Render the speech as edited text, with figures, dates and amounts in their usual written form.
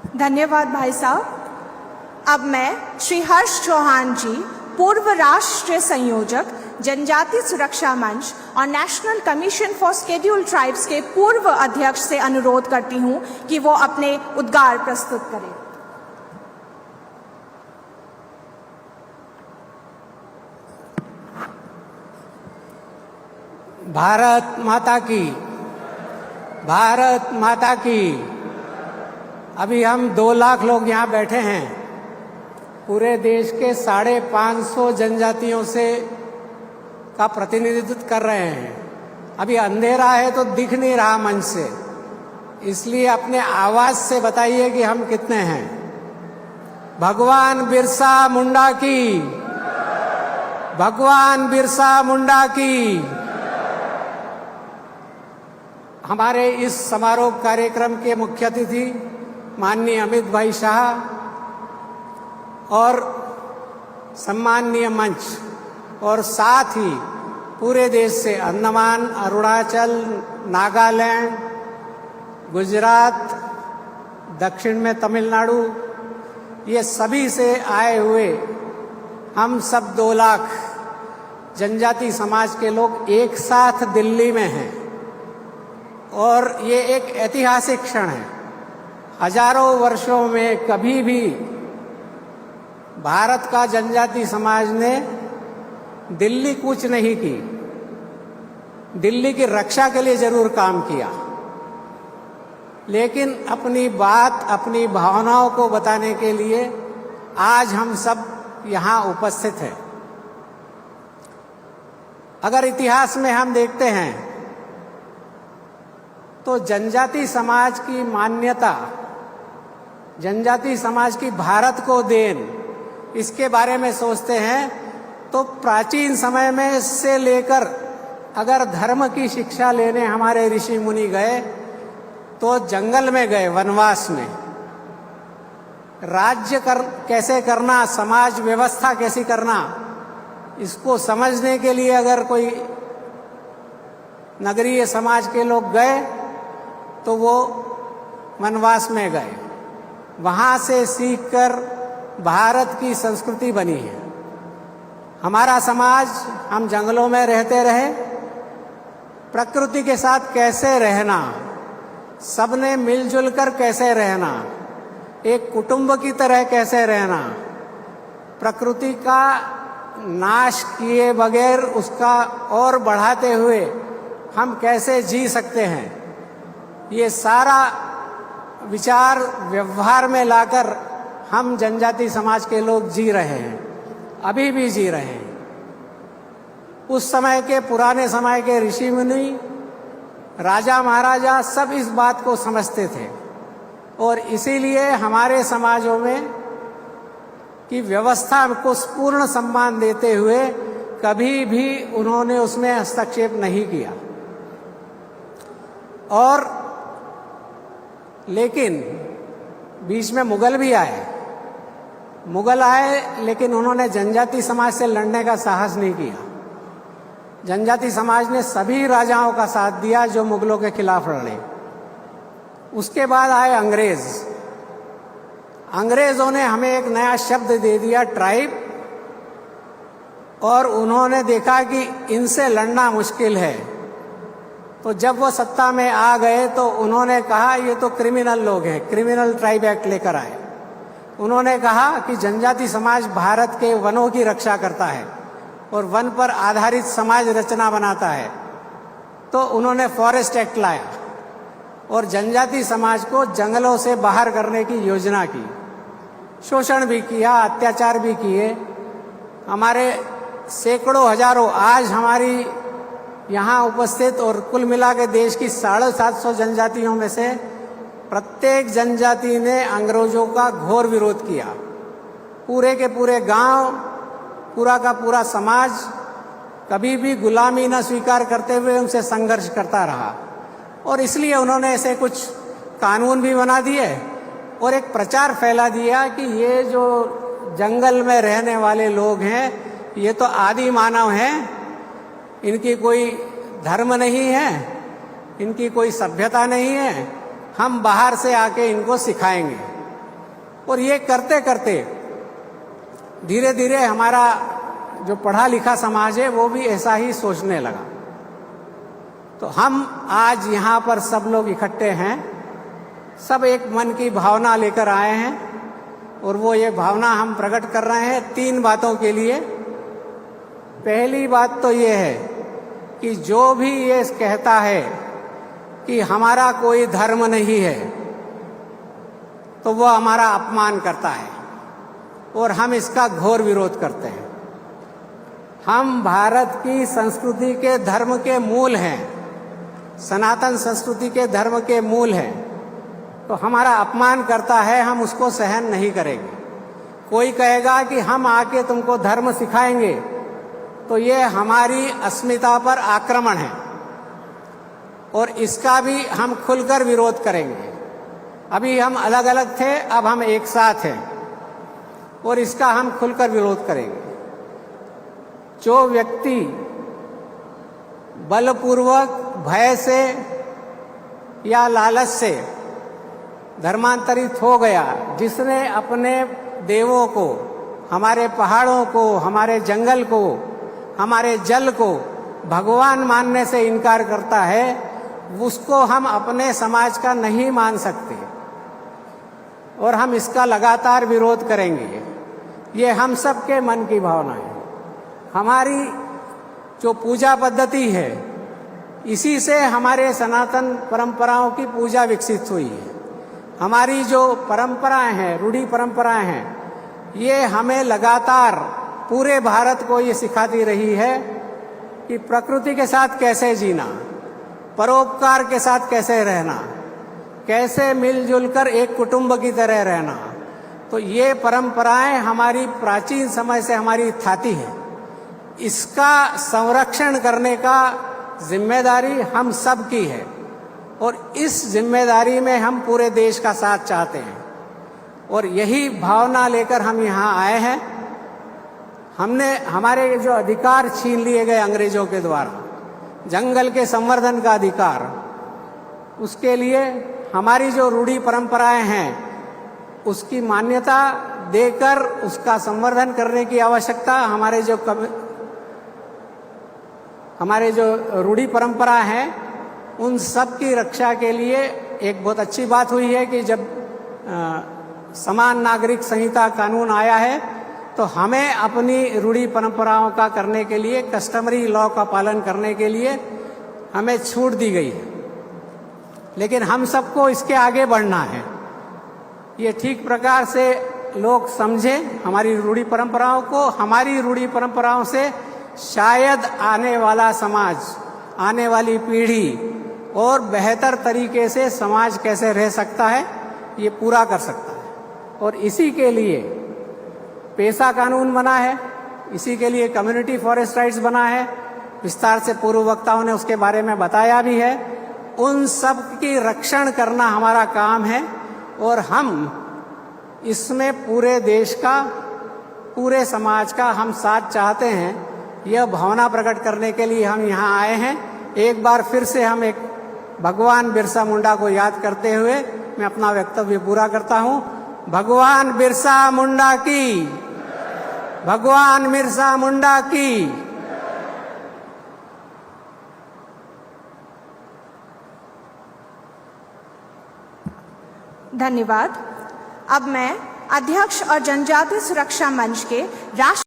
धन्यवाद भाई साहब। अब मैं श्री हर्ष चौहान जी, पूर्व राष्ट्रीय संयोजक, जनजाति सुरक्षा मंच और national commission for scheduled tribes के पूर्व अध्यक्ष से अनुरोध करती हूं कि वो अपने उद्गार प्रस्तुत करें। भारत माता की, भारत माता की। अभी हम 2 लाख लोग यहाँ बैठे हैं, पूरे देश के 550 जनजातियों से का प्रतिनिधित्व कर रहे हैं। अभी अंधेरा है तो दिख नहीं रहा मंच से, इसलिए अपने आवाज से बताइए कि हम कितने हैं। भगवान बिरसा मुंडा की, भगवान बिरसा मुंडा की। हमारे इस समारोह कार्यक्रम के मुख्य अतिथि माननीय अमित भाई शाह और सम्माननीय मंच और साथ ही पूरे देश से अंडमान, अरुणाचल, नागालैंड, गुजरात, दक्षिण में तमिलनाडु, ये सभी से आए हुए हम सब 2 लाख जनजाति समाज के लोग एक साथ दिल्ली में हैं और ये एक ऐतिहासिक क्षण है। हजारों वर्षों में कभी भी भारत का जनजाति समाज ने दिल्ली कूच नहीं की, दिल्ली की रक्षा के लिए जरूर काम किया, लेकिन अपनी बात, अपनी भावनाओं को बताने के लिए आज हम सब यहाँ उपस्थित हैं। अगर इतिहास में हम देखते हैं तो जनजाति समाज की मान्यता, जनजाति समाज की भारत को देन, इसके बारे में सोचते हैं तो प्राचीन समय में से लेकर अगर धर्म की शिक्षा लेने हमारे ऋषि मुनि गए तो जंगल में गए, वनवास में। राज्य कैसे करना, समाज व्यवस्था कैसी करना, इसको समझने के लिए अगर कोई नगरीय समाज के लोग गए तो वो वनवास में गए, वहां से सीखकर भारत की संस्कृति बनी है। हमारा समाज, हम जंगलों में रहते रहे, प्रकृति के साथ कैसे रहना, सबने मिलजुल कर कैसे रहना, एक कुटुंब की तरह कैसे रहना, प्रकृति का नाश किए बगैर उसका और बढ़ाते हुए हम कैसे जी सकते हैं, ये सारा विचार व्यवहार में लाकर हम जनजाति समाज के लोग जी रहे हैं, अभी भी जी रहे हैं। उस समय के, पुराने समय के ऋषि मुनि, राजा महाराजा सब इस बात को समझते थे और इसीलिए हमारे समाजों में की व्यवस्था को पूर्ण सम्मान देते हुए कभी भी उन्होंने उसमें हस्तक्षेप नहीं किया। और लेकिन बीच में मुगल भी आए, मुगल आए लेकिन उन्होंने जनजाति समाज से लड़ने का साहस नहीं किया। जनजाति समाज ने सभी राजाओं का साथ दिया जो मुगलों के खिलाफ लड़े। उसके बाद आए अंग्रेज। अंग्रेजों ने हमें एक नया शब्द दे दिया, ट्राइब, और उन्होंने देखा कि इनसे लड़ना मुश्किल है, तो जब वो सत्ता में आ गए तो उन्होंने कहा ये तो क्रिमिनल लोग हैं, क्रिमिनल ट्राइब एक्ट लेकर आए। उन्होंने कहा कि जनजाति समाज भारत के वनों की रक्षा करता है और वन पर आधारित समाज रचना बनाता है, तो उन्होंने फॉरेस्ट एक्ट लाया और जनजाति समाज को जंगलों से बाहर करने की योजना की। शोषण भी किया, अत्याचार भी किए। हमारे सैकड़ों हजारों, आज हमारी यहाँ उपस्थित और कुल मिला के देश की 750 जनजातियों में से प्रत्येक जनजाति ने अंग्रेजों का घोर विरोध किया। पूरे के पूरे गांव, पूरा का पूरा समाज कभी भी गुलामी न स्वीकार करते हुए उनसे संघर्ष करता रहा और इसलिए उन्होंने ऐसे कुछ कानून भी बना दिए और एक प्रचार फैला दिया कि ये जो जंगल में रहने वाले लोग हैं ये तो आदि मानव हैं, इनकी कोई धर्म नहीं है, इनकी कोई सभ्यता नहीं है, हम बाहर से आके इनको सिखाएंगे। और ये करते करते धीरे धीरे हमारा जो पढ़ा लिखा समाज है वो भी ऐसा ही सोचने लगा। तो हम आज यहाँ पर सब लोग इकट्ठे हैं, सब एक मन की भावना लेकर आए हैं और वो ये भावना हम प्रकट कर रहे हैं 3 बातों के लिए। पहली बात तो ये है कि जो भी ये कहता है कि हमारा कोई धर्म नहीं है तो वो हमारा अपमान करता है और हम इसका घोर विरोध करते हैं। हम भारत की संस्कृति के धर्म के मूल हैं, सनातन संस्कृति के धर्म के मूल हैं, तो हमारा अपमान करता है, हम उसको सहन नहीं करेंगे। कोई कहेगा कि हम आके तुमको धर्म सिखाएंगे तो ये हमारी अस्मिता पर आक्रमण है और इसका भी हम खुलकर विरोध करेंगे। अभी हम अलग अलग थे, अब हम एक साथ हैं और इसका हम खुलकर विरोध करेंगे। जो व्यक्ति बलपूर्वक भय से या लालच से धर्मांतरित हो गया, जिसने अपने देवों को, हमारे पहाड़ों को, हमारे जंगल को, हमारे जल को भगवान मानने से इनकार करता है, उसको हम अपने समाज का नहीं मान सकते और हम इसका लगातार विरोध करेंगे। ये हम सब के मन की भावना है। हमारी जो पूजा पद्धति है, इसी से हमारे सनातन परंपराओं की पूजा विकसित हुई है। हमारी जो परंपराएं हैं, रूढ़ी परंपराएं हैं, ये हमें लगातार पूरे भारत को ये सिखाती रही है कि प्रकृति के साथ कैसे जीना, परोपकार के साथ कैसे रहना, कैसे मिलजुल कर एक कुटुंब की तरह रहना। तो ये परंपराएं हमारी प्राचीन समय से हमारी थाती है। इसका संरक्षण करने का जिम्मेदारी हम सब की है और इस जिम्मेदारी में हम पूरे देश का साथ चाहते हैं और यही भावना लेकर हम यहाँ आए हैं। हमने हमारे जो अधिकार छीन लिए गए अंग्रेजों के द्वारा, जंगल के संवर्धन का अधिकार, उसके लिए हमारी जो रूढ़ी परंपराएं हैं उसकी मान्यता देकर उसका संवर्धन करने की आवश्यकता हमारे जो रूढ़ी परंपरा है उन सब की रक्षा के लिए एक बहुत अच्छी बात हुई है कि जब समान नागरिक संहिता कानून आया है तो हमें अपनी रूढ़ी परंपराओं का करने के लिए, कस्टमरी लॉ का पालन करने के लिए हमें छूट दी गई है। लेकिन हम सबको इसके आगे बढ़ना है। ये ठीक प्रकार से लोग समझें हमारी रूढ़ी परंपराओं को। हमारी रूढ़ी परंपराओं से शायद आने वाला समाज, आने वाली पीढ़ी और बेहतर तरीके से समाज कैसे रह सकता है ये पूरा कर सकता है। और इसी के लिए पेशा कानून बना है, इसी के लिए कम्युनिटी फॉरेस्ट राइट्स बना है। विस्तार से पूर्व वक्ताओं ने उसके बारे में बताया भी है। उन सब की रक्षण करना हमारा काम है और हम इसमें पूरे देश का, पूरे समाज का हम साथ चाहते हैं। यह भावना प्रकट करने के लिए हम यहाँ आए हैं। एक बार फिर से हम एक भगवान बिरसा मुंडा को याद करते हुए मैं अपना वक्तव्य पूरा करता हूँ। भगवान बिरसा मुंडा की, भगवान बिरसा मुंडा की। धन्यवाद। अब मैं अध्यक्ष और जनजाति सुरक्षा मंच के राष्ट्र